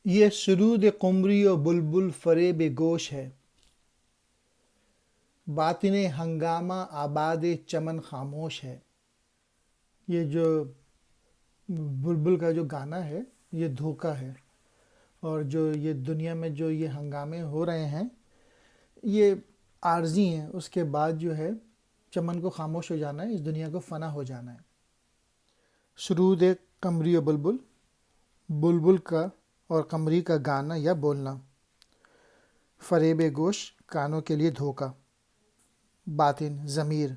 یہ سرود قمری و بلبل فریب گوش ہے، باطن ہنگامہ آباد چمن خاموش ہے۔ یہ جو بلبل کا جو گانا ہے یہ دھوکہ ہے، اور جو یہ دنیا میں جو یہ ہنگامے ہو رہے ہیں یہ عارضی ہیں، اس کے بعد جو ہے چمن کو خاموش ہو جانا ہے، اس دنیا کو فنا ہو جانا ہے۔ سرود قمری و بلبل، بلبل کا اور قمری کا گانا یا بولنا، فریب گوش کانوں کے لیے دھوکہ، باطن ضمیر،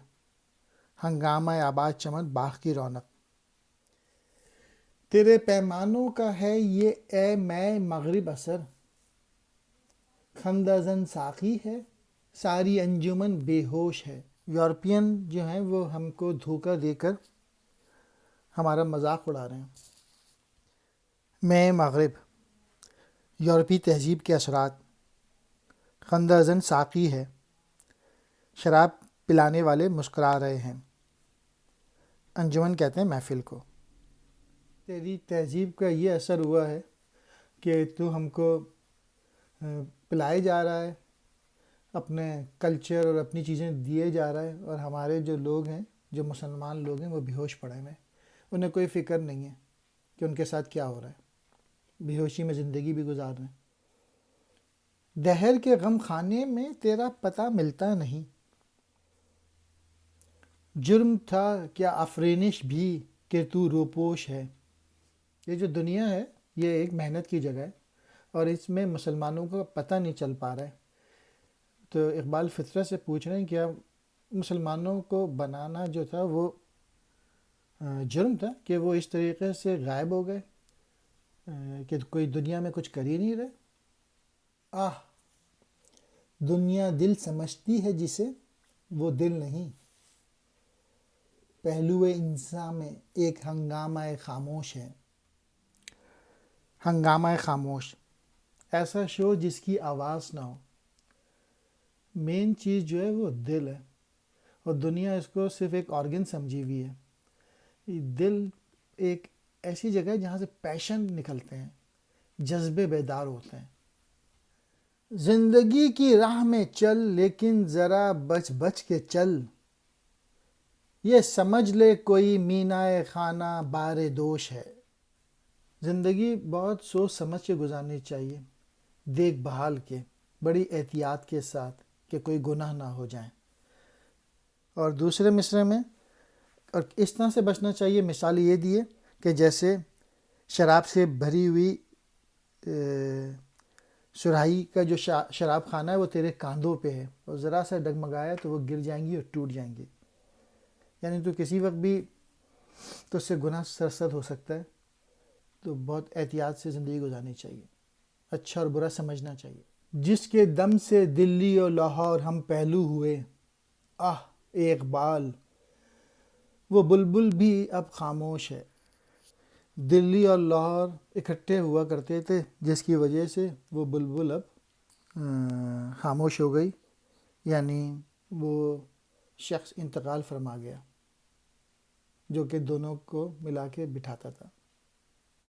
ہنگامہ آباد چمن باغ کی رونق۔ تیرے پیمانوں کا ہے یہ اے میں مغرب اثر، خندہ زن ساقی ہے ساری انجمن بے ہوش ہے۔ یورپین جو ہیں وہ ہم کو دھوکہ دے کر ہمارا مذاق اڑا رہے ہیں۔ میں مغرب، یورپی تہذیب کے اثرات، خندہ زن ساقی ہے، شراب پلانے والے مسکرا رہے ہیں۔ انجمن کہتے ہیں محفل کو۔ تیری تہذیب کا یہ اثر ہوا ہے کہ تو ہم کو پلائے جا رہا ہے، اپنے کلچر اور اپنی چیزیں دیے جا رہا ہے، اور ہمارے جو لوگ ہیں، جو مسلمان لوگ ہیں، وہ بے ہوش پڑے ہوئے ہیں۔ انہیں کوئی فکر نہیں ہے کہ ان کے ساتھ کیا ہو رہا ہے، بے ہوشی میں زندگی بھی گزار رہے ہیں۔ دہر کے غم خانے میں تیرا پتہ ملتا نہیں، جرم تھا کیا افرینش بھی کہ تو روپوش ہے۔ یہ جو دنیا ہے یہ ایک محنت کی جگہ ہے، اور اس میں مسلمانوں کا پتہ نہیں چل پا رہا ہے۔ تو اقبال فطرت سے پوچھ رہے ہیں کیا مسلمانوں کو بنانا جو تھا وہ جرم تھا کہ وہ اس طریقے سے غائب ہو گئے کہ کوئی دنیا میں کچھ کر ہی نہیں رہے۔ آہ دنیا دل سمجھتی ہے جسے وہ دل نہیں، پہلو انسان میں ایک ہنگامہ خاموش ہے۔ ہنگامہ خاموش، ایسا شور جس کی آواز نہ ہو۔ مین چیز جو ہے وہ دل ہے، اور دنیا اس کو صرف ایک آرگن سمجھی ہوئی ہے۔ دل ایک ایسی جگہ ہے جہاں سے پیشن نکلتے ہیں، جذبے بیدار ہوتے ہیں۔ زندگی کی راہ میں چل لیکن ذرا بچ بچ کے چل، یہ سمجھ لے کوئی مینائے خانہ بار دوش ہے۔ زندگی بہت سوچ سمجھ کے گزارنی چاہیے، دیکھ بھال کے، بڑی احتیاط کے ساتھ کہ کوئی گناہ نہ ہو جائیں۔ اور دوسرے مصرعے میں اور اس طرح سے بچنا چاہیے، مثال یہ دیے کہ جیسے شراب سے بھری ہوئی سراہی کا جو شراب خانہ ہے وہ تیرے کاندھوں پہ ہے، اور ذرا سا ڈگمگایا تو وہ گر جائیں گی اور ٹوٹ جائیں گی۔ یعنی تو کسی وقت بھی تو اس سے گناہ سرزد ہو سکتا ہے، تو بہت احتیاط سے زندگی گزارنی چاہیے، اچھا اور برا سمجھنا چاہیے۔ جس کے دم سے دلی اور لاہور ہم پہلو ہوئے، آہ اقبال وہ بلبل بھی اب خاموش ہے۔ دلی اور لاہور اکٹھے ہوا کرتے تھے، جس کی وجہ سے وہ بلبل اب خاموش ہو گئی، یعنی وہ شخص انتقال فرما گیا جو کہ دونوں کو ملا کے بٹھاتا تھا۔